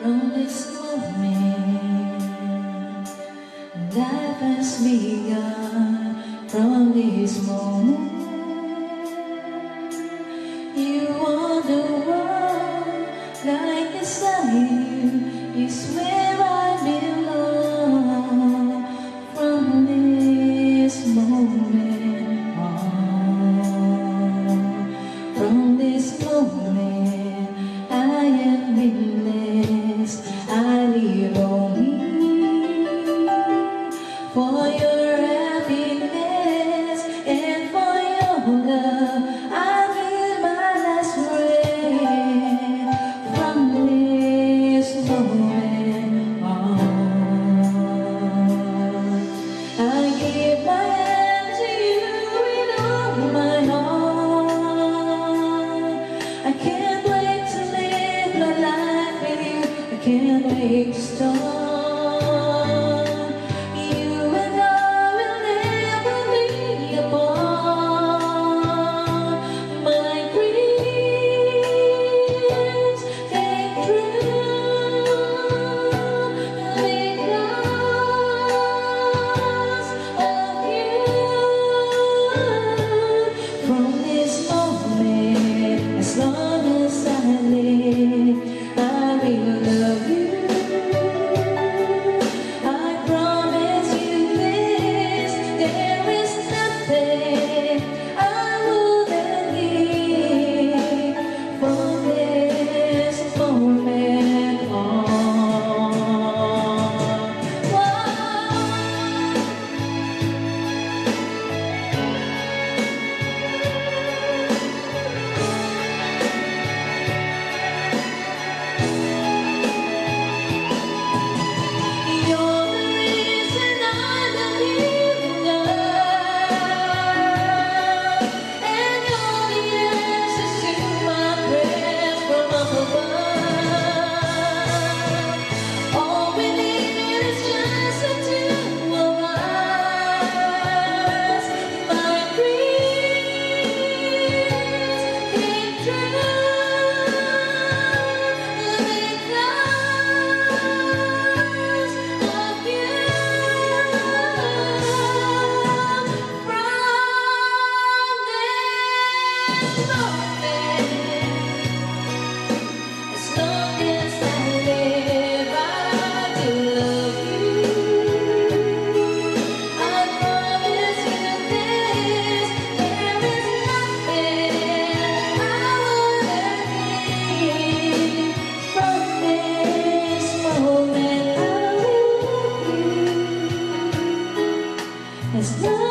From this moment, life has begun. From this moment, you are the one. Like beside you is where I belong. From this moment on, from this moment, I have been blessed. I live only for your happiness and for your love. I give my last breath. From this moment on, I give my hand to you with all my heart. I can't wait to live my life with you. I can't wait to start. You and I will never be apart. My dreams came true because of you. From this moment, as long as I live, I will love you. I promise you this, there is nothing I wouldn't give. From this moment on. You're the reason I believe in love, and you're the answers to my prayers from up above. All we need is just the two of us. My dreams came true because of you. From this moment, as long as I live, I will love you. I promise you this, there is nothing I wouldn't give. From this moment, I will love you. As long